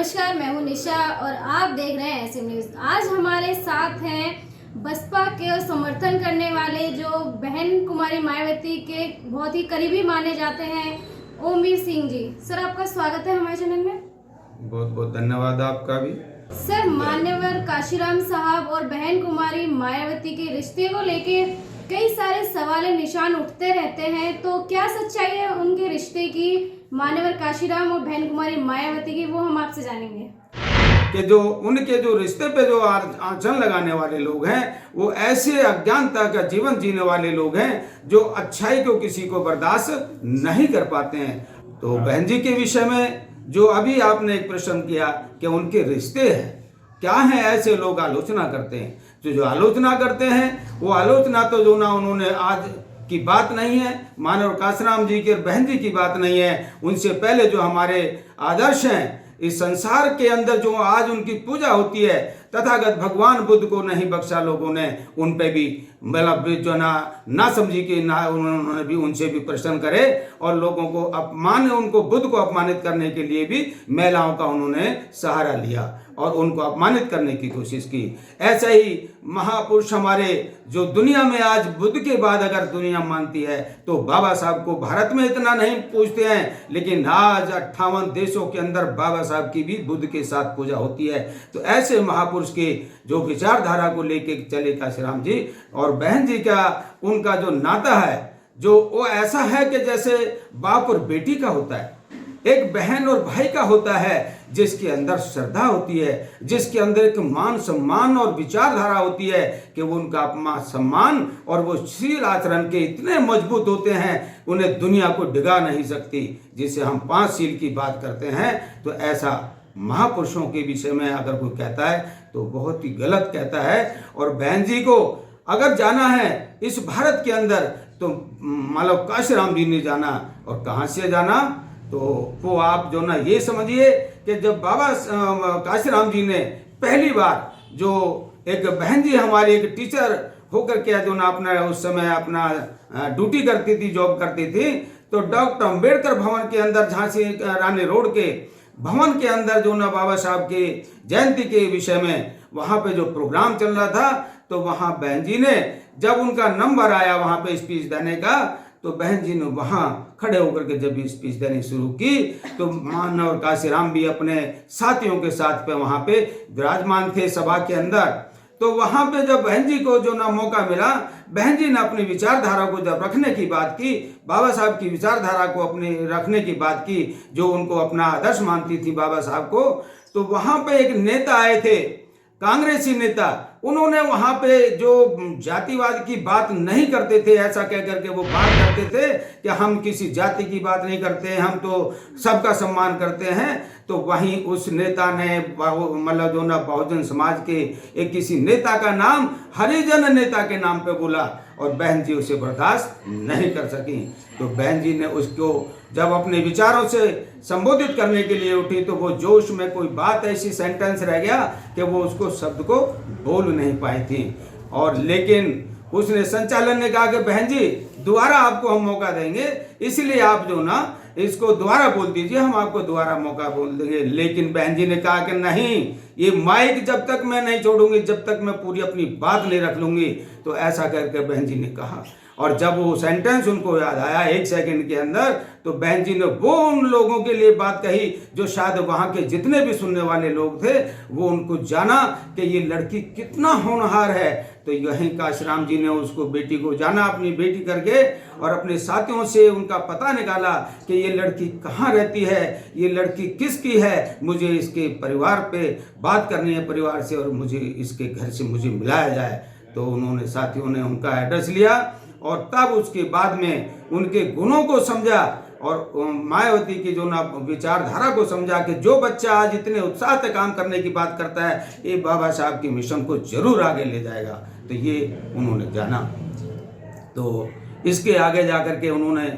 नमस्कार, मैं हूं निशा और आप देख रहे हैं एसएम न्यूज़। आज हमारे साथ हैं बसपा के समर्थन करने वाले जो बहन कुमारी मायावती के बहुत ही करीबी माने जाते हैं, ओमवीर सिंह जी। सर, आपका स्वागत है हमारे चैनल में। बहुत बहुत धन्यवाद आपका भी। सर, मान्यवर काशीराम साहब और बहन कुमारी मायावती के रिश्ते को लेके कई सारे सवाल निशान उठते रहते हैं, तो क्या सच्चाई है उनके रिश्ते की, मान्यवर काशीराम और बहन कुमारी मायावती की, वो हम आपसे जानेंगे। कि जो उनके जो रिश्ते पे जो आंचल लगाने वाले लोग हैं, वो ऐसे अज्ञानता का जीवन जीने वाले लोग हैं जो अच्छाई को किसी को बर्दाश्त नहीं कर पाते हैं। तो बहन जी के विषय में जो अभी आपने एक प्रश्न किया कि उनके रिश्ते हैं क्या हैं, ऐसे लोग आलोचना करते हैं। जो आलोचना करते हैं वो आलोचना तो जो ना उन्होंने आज की बात नहीं है, मानव काशीराम जी की और बहन जी की बात नहीं है। उनसे पहले जो हमारे आदर्श हैं इस संसार के अंदर, जो आज उनकी पूजा होती है, तथागत भगवान बुद्ध को नहीं बख्शा लोगों ने, उन पे भी मतलब जो ना समझी कि ना उन्होंने भी उनसे भी प्रश्न करे और लोगों को उनको बुद्ध को अपमानित करने के लिए भी महिलाओं का उन्होंने सहारा लिया और उनको अपमानित करने की कोशिश की। ऐसा ही महापुरुष हमारे जो दुनिया में आज बुद्ध के बाद अगर दुनिया मानती है तो बाबा साहब को भारत में इतना नहीं पूजते हैं, लेकिन आज 58 देशों के अंदर बाबा साहब की भी बुद्ध के साथ पूजा होती है। तो ऐसे महापुरुष के जो विचारधारा को लेके चले काशीराम जी और बहन जी का उनका जो नाता है, जो वो ऐसा है कि जैसे बाप और बेटी का होता है, एक बहन और भाई का होता है, जिसके अंदर श्रद्धा होती है, जिसके अंदर एक मान सम्मान और विचारधारा होती है कि वो उनका अपमान सम्मान और वो शील आचरण के इतने मजबूत होते हैं, उन्हें दुनिया को डिगा नहीं सकती। जिसे हम 5 शील की बात करते हैं, तो ऐसा महापुरुषों के विषय में अगर कोई कहता है तो बहुत ही गलत कहता है। और बहन जी को अगर जाना है इस भारत के अंदर तो मतलब काशीराम जी ने जाना। और कहाँ से जाना, तो वो आप जो ना ये समझिए कि जब बाबा काशीराम जी ने पहली बार जो एक बहन जी हमारी एक टीचर होकर के जो ना अपना उस समय अपना ड्यूटी करती थी, जॉब करती थी, तो डॉक्टर अंबेडकर भवन के अंदर, झांसी रानी रोड के भवन के अंदर जो ना बाबा साहब के जयंती के विषय में वहाँ पे जो प्रोग्राम चल रहा था, तो वहाँ बहन जी ने जब उनका नंबर आया वहाँ पे स्पीच देने का, तो बहन जी ने वहाँ खड़े होकर के जब स्पीच देनी शुरू की, तो मानव काशीराम भी अपने साथियों के साथ पे वहाँ पे विराजमान थे सभा के अंदर। तो वहाँ पे जब बहन जी को जो ना मौका मिला, बहन जी ने अपनी विचारधारा को जब रखने की बात की, बाबा साहब की विचारधारा को अपने रखने की बात की, जो उनको अपना आदर्श मानती थी बाबा साहब को, तो वहाँ पे एक नेता आए थे, कांग्रेसी नेता। उन्होंने वहां पे जो जातिवाद की बात नहीं करते थे, ऐसा कह करके वो बात करते थे कि हम किसी जाति की बात नहीं करते हैं, हम तो सबका सम्मान करते हैं। तो वहीं उस नेता ने मतलब जो ना बहुजन समाज के एक किसी नेता का नाम हरिजन नेता के नाम पे बोला और बहन जी उसे बर्दाश्त नहीं कर सकी। तो बहन जी ने उसको जब अपने विचारों से संबोधित करने के लिए उठी, तो वो जोश में कोई बात ऐसी सेंटेंस रह गया कि वो उसको शब्द को बोल नहीं पाई थी। और लेकिन उसने संचालन ने कहा कि बहन जी दोबारा आपको हम मौका देंगे, इसलिए आप जो ना इसको दोबारा बोल दीजिए, हम आपको दोबारा मौका बोल देंगे। लेकिन बहन जी ने कहा कि नहीं, ये माइक जब तक मैं नहीं छोड़ूंगी, जब तक मैं पूरी अपनी बात नहीं रख लूंगी। तो ऐसा करके बहन जी ने कहा, और जब वो सेंटेंस उनको याद आया 1 सेकंड के अंदर, तो बहन जी ने वो उन लोगों के लिए बात कही जो शायद वहाँ के जितने भी सुनने वाले लोग थे, वो उनको जाना कि ये लड़की कितना होनहार है। तो यहीं काशीराम जी ने उसको बेटी को जाना, अपनी बेटी करके, और अपने साथियों से उनका पता निकाला कि ये लड़की कहाँ रहती है, ये लड़की किसकी है, मुझे इसके परिवार पे बात करनी है, परिवार से, और मुझे इसके घर से मुझे मिलाया जाए। तो उन्होंने साथियों ने उनका एड्रेस लिया और तब उसके बाद में उनके गुणों को समझा और मायावती की जो ना विचारधारा को समझा कि जो बच्चा आज इतने उत्साह से काम करने की बात करता है, ये बाबा साहब की मिशन को जरूर आगे ले जाएगा। तो ये उन्होंने जाना। तो इसके आगे जाकर के उन्होंने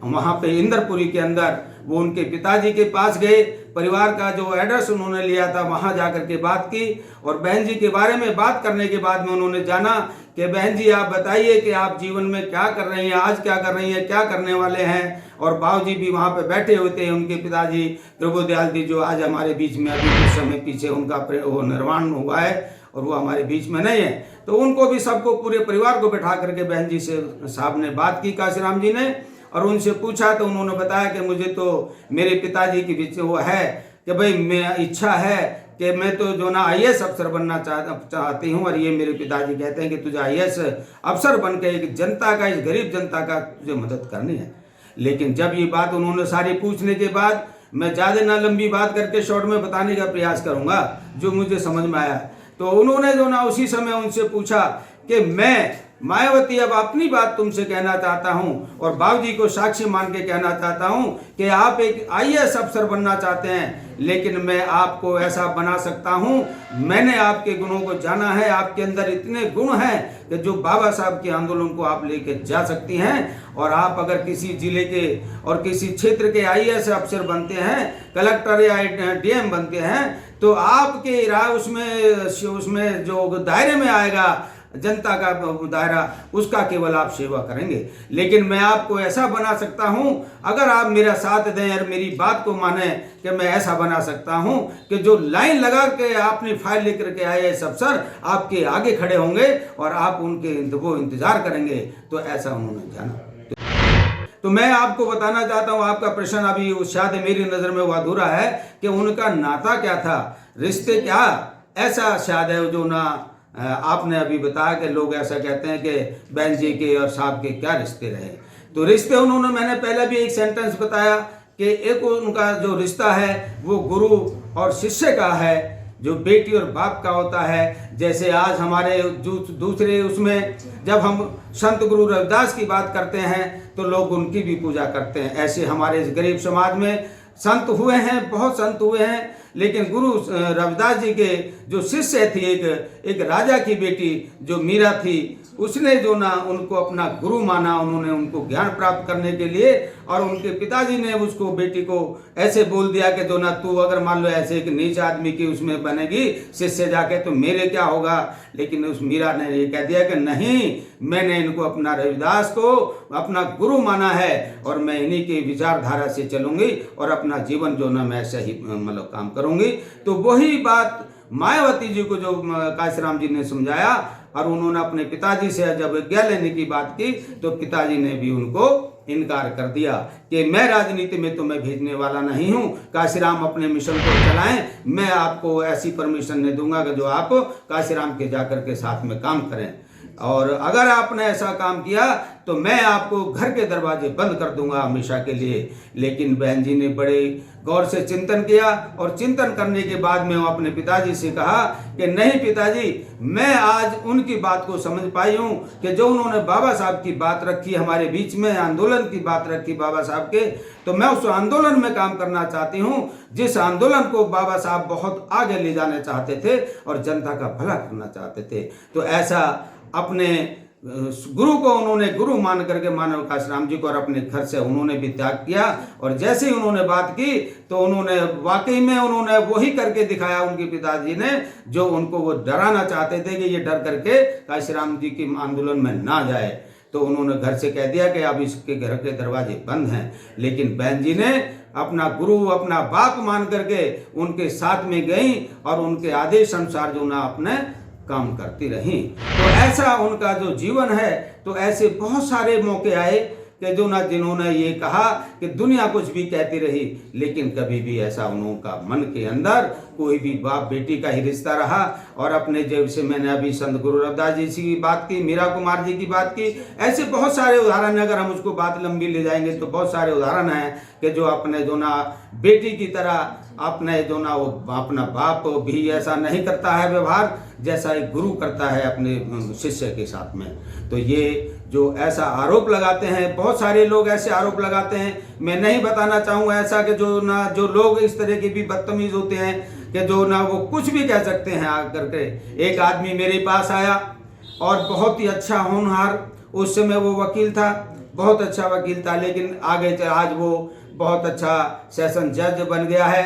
वहाँ पे इंद्रपुरी के अंदर वो उनके पिताजी के पास गए, परिवार का जो एड्रेस उन्होंने लिया था वहाँ जाकर के बात की, और बहन जी के बारे में बात करने के बाद में उन्होंने जाना कि बहन जी आप बताइए कि आप जीवन में क्या कर रही हैं, आज क्या कर रही हैं, क्या करने वाले हैं। और बाबूजी भी वहाँ पे बैठे होते हैं, उनके पिताजी प्रभुदयाल जी जो आज हमारे बीच में अभी कुछ समय पीछे उनका वो निर्वाण हुआ है और वो हमारे बीच में नहीं है। तो उनको भी सबको पूरे परिवार को बैठा करके बहन जी से साहब ने बात की, काशीराम जी ने, और उनसे पूछा तो उन्होंने बताया कि मुझे तो मेरे पिताजी की बीच वो है कि भाई मैं इच्छा है कि मैं तो जो ना IAS अफसर बनना चाहती हूँ, और ये मेरे पिताजी कहते हैं कि तुझे IAS अफसर बन के एक जनता का, इस गरीब जनता का तुझे मदद करनी है। लेकिन जब ये बात उन्होंने सारी पूछने के बाद, मैं ज़्यादा ना लंबी बात करके शॉर्ट में बताने का प्रयास करूँगा जो मुझे समझ में आया। तो उन्होंने जो ना उसी समय उनसे पूछा कि मैं मायावती अब अपनी बात तुमसे कहना चाहता हूं और बाबूजी को साक्षी मान के कहना चाहता हूं कि आप एक IAS अफसर बनना चाहते हैं, लेकिन मैं आपको ऐसा बना सकता हूं। मैंने आपके गुणों को जाना है, आपके अंदर इतने गुण हैं कि जो बाबा साहब के आंदोलन को आप लेके जा सकती हैं। और आप अगर किसी जिले के और किसी क्षेत्र के IAS अफसर बनते हैं, कलेक्टर या DM बनते हैं, तो आपके उसमें जो दायरे में आएगा जनता का दायरा, उसका केवल आप सेवा करेंगे। लेकिन मैं आपको ऐसा बना सकता हूं, अगर आप मेरा साथ दें और मेरी बात को माने, कि मैं ऐसा बना सकता हूं कि जो लाइन लगा के अपनी फाइल लेकर के IAS अफसर आपके आगे खड़े होंगे और आप उनके वो इंतजार करेंगे। तो ऐसा उन्होंने जाना। तो मैं आपको बताना चाहता हूं, आपका प्रश्न अभी शायद मेरी नज़र में वो अधूरा है कि उनका नाता क्या था, रिश्ते क्या, ऐसा शायद है जो ना आपने अभी बताया कि लोग ऐसा कहते हैं कि बहन जी के और साहब के क्या रिश्ते रहे। तो रिश्ते उन्होंने, मैंने पहले भी एक सेंटेंस बताया कि एक उनका जो रिश्ता है वो गुरु और शिष्य का है, जो बेटी और बाप का होता है। जैसे आज हमारे दूसरे उसमें जब हम संत गुरु रविदास की बात करते हैं तो लोग उनकी भी पूजा करते हैं। ऐसे हमारे इस गरीब समाज में संत हुए हैं, बहुत संत हुए हैं, लेकिन गुरु रविदास जी के जो शिष्य थी, एक राजा की बेटी जो मीरा थी, उसने जो ना उनको अपना गुरु माना। उन्होंने उनको ज्ञान प्राप्त करने के लिए, और उनके पिताजी ने उसको, बेटी को ऐसे बोल दिया कि जो ना तू अगर मान लो ऐसे एक नीच आदमी की उसमें बनेगी शिष्य जाके, तो मेरे क्या होगा। लेकिन उस मीरा ने ये कह दिया कि नहीं, मैंने इनको अपना रविदास को अपना गुरु माना है और मैं इन्हीं की विचारधारा से चलूंगी और अपना जीवन जो ना मैं ऐसा ही मतलब काम करूंगी। तो वही बात मायावती जी को जो काशीराम जी ने समझाया, और उन्होंने अपने पिताजी से जब आज्ञा लेने की बात की तो पिताजी ने भी उनको इनकार कर दिया कि मैं राजनीति में तुम्हें भेजने वाला नहीं हूं, काशीराम अपने मिशन को चलाएं, मैं आपको ऐसी परमिशन नहीं दूंगा कि जो आप काशीराम के जाकर के साथ में काम करें, और अगर आपने ऐसा काम किया तो मैं आपको घर के दरवाजे बंद कर दूंगा हमेशा के लिए। लेकिन बहन जी ने बड़े गौर से चिंतन किया, और चिंतन करने के बाद में वो अपने पिताजी से कहा कि नहीं पिताजी, मैं आज उनकी बात को समझ पाई हूँ कि जो उन्होंने बाबा साहब की बात रखी हमारे बीच में, आंदोलन की बात रखी बाबा साहब के, तो मैं उस आंदोलन में काम करना चाहती हूँ जिस आंदोलन को बाबा साहब बहुत आगे ले जाना चाहते थे और जनता का भला करना चाहते थे। तो ऐसा अपने गुरु को उन्होंने गुरु मान करके मानव काशीराम जी को और अपने घर से उन्होंने भी त्याग किया। और जैसे ही उन्होंने बात की तो उन्होंने वाकई में उन्होंने वही करके दिखाया उनके पिताजी ने, जो उनको वो डराना चाहते थे कि ये डर करके काशीराम जी के आंदोलन में ना जाए। तो उन्होंने घर से कह दिया कि अब इसके घर के दरवाजे बंद हैं। लेकिन बहन जी ने अपना गुरु, अपना बाप मान करके उनके साथ में गई और उनके आदेश अनुसार जो ना अपने काम करती रही। तो ऐसा उनका जो जीवन है, तो ऐसे बहुत सारे मौके आए कि जो ना जिन्होंने ये कहा कि दुनिया कुछ भी कहती रही, लेकिन कभी भी ऐसा उनका मन के अंदर कोई भी बाप बेटी का ही रिश्ता रहा। और अपने जैसे मैंने अभी संत गुरु रविदास जी की बात की, मीरा कुमार जी की बात की, ऐसे बहुत सारे उदाहरण, अगर हम उसको बात लंबी ले जाएंगे तो बहुत सारे उदाहरण हैं कि जो अपने जो ना बेटी की तरह अपने जो ना वो अपना बाप भी ऐसा नहीं करता है व्यवहार जैसा एक गुरु करता है अपने शिष्य के साथ में। तो ये जो ऐसा आरोप लगाते हैं, बहुत सारे लोग ऐसे आरोप लगाते हैं, मैं नहीं बताना चाहूँगा ऐसा कि जो ना जो लोग इस तरह के भी बदतमीज होते हैं कि जो ना वो कुछ भी कह सकते हैं आकर के। एक आदमी मेरे पास आया और बहुत ही अच्छा होनहार, उस समय वो वकील था, बहुत अच्छा वकील था, लेकिन आगे आज वो बहुत अच्छा सेशन जज बन गया है।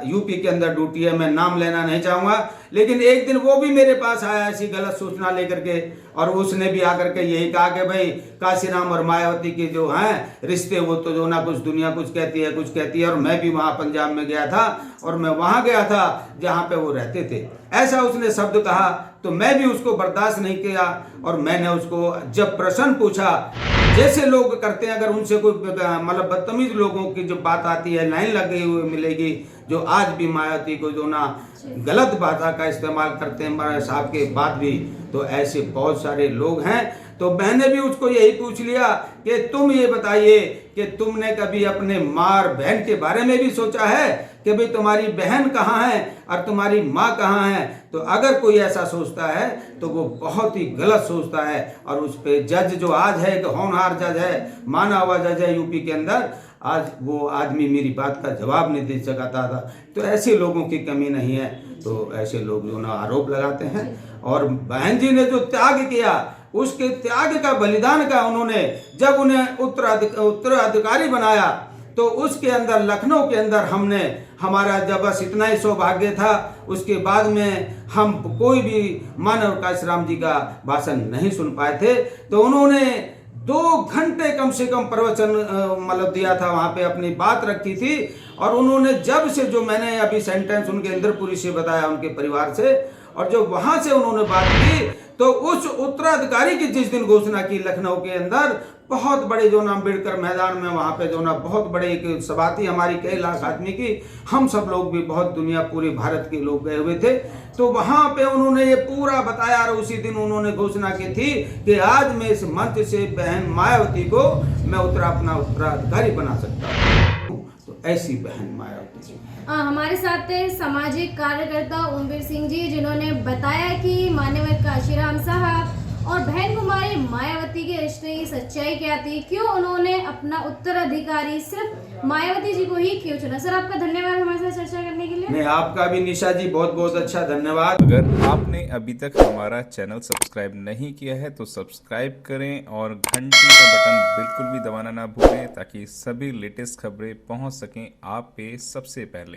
यूपी के अंदर ड्यूटी है, मैं नाम लेना नहीं चाहूँगा, लेकिन एक दिन वो भी मेरे पास आया ऐसी गलत सूचना लेकर के, और उसने भी आकर के यही कहा कि भाई काशीराम और मायावती के जो हैं रिश्ते वो तो जो ना कुछ दुनिया कुछ कहती है। और मैं भी वहाँ पंजाब में गया था, और मैं वहाँ गया था जहाँ पे वो रहते थे, ऐसा उसने शब्द कहा। तो मैं भी उसको बर्दाश्त नहीं किया, और मैंने उसको जब प्रश्न पूछा, जैसे लोग करते हैं, अगर उनसे कोई मतलब बदतमीज लोगों की जो बात आती है, लाइन लगी हुई मिलेगी, जो आज भी मायावती को जो ना गलत भाषा का इस्तेमाल करते हैं महाराज साहब के बाद भी, तो ऐसे बहुत सारे लोग हैं। तो मैंने भी उसको यही पूछ लिया कि तुम ये बताइए कि तुमने कभी अपने माँ और बहन के बारे में भी सोचा है कि भाई तुम्हारी बहन कहाँ है और तुम्हारी माँ कहाँ है? तो अगर कोई ऐसा सोचता है तो वो बहुत ही गलत सोचता है। और उस पे जज जो आज है, एक होनहार जज है, माना हुआ जज है यूपी के अंदर, आज वो आदमी मेरी बात का जवाब नहीं दे सकता था। तो ऐसे लोगों की कमी नहीं है। तो ऐसे लोग जो ना आरोप लगाते हैं। और बहन जी ने जो त्याग किया, उसके त्याग का बलिदान का उन्होंने जब उन्हें उत्तराधिकारी बनाया, तो उसके अंदर लखनऊ के अंदर हमने हमारा जब बस इतना ही सौभाग्य था, उसके बाद में हम कोई भी मानव काशीराम जी का भाषण नहीं सुन पाए थे। तो उन्होंने 2 घंटे कम से कम प्रवचन मतलब दिया था, वहाँ पे अपनी बात रखी थी। और उन्होंने जब से जो मैंने अभी सेंटेंस उनके इंद्रपुरी से बताया, उनके परिवार से, और जो वहाँ से उन्होंने बात की, तो उस उत्तराधिकारी की जिस दिन घोषणा की लखनऊ के अंदर, बहुत बड़े जो ना अम्बेडकर मैदान में वहाँ पे जो ना बहुत बड़े एक सभा थी हमारी, कई लाख आदमी की, हम सब लोग भी बहुत दुनिया पूरे भारत के लोग गए हुए थे। तो वहाँ पे उन्होंने ये पूरा बताया, और उसी दिन उन्होंने घोषणा की थी कि आज मैं इस मंच से बहन मायावती को मैं अपना उत्तराधिकारी बना सकता हूँ। तो ऐसी बहन मायावती। हमारे साथ थे सामाजिक कार्यकर्ता ओमवीर सिंह जी, जिन्होंने बताया कि माननीय काशीराम साहब और बहन कुमारी मायावती के रिश्ते की सच्चाई क्या थी, क्यों उन्होंने अपना उत्तराधिकारी सिर्फ मायावती जी को ही क्यों चुना। सर, आपका धन्यवाद हमारे साथ चर्चा करने के लिए। नहीं, आपका भी निशा जी बहुत बहुत अच्छा धन्यवाद। अगर आपने अभी तक हमारा चैनल सब्सक्राइब नहीं किया है तो सब्सक्राइब करें और घंटी का बटन बिल्कुल भी दबाना ना भूलें, ताकि सभी लेटेस्ट खबरें पहुंच सकें आप पे सबसे पहले।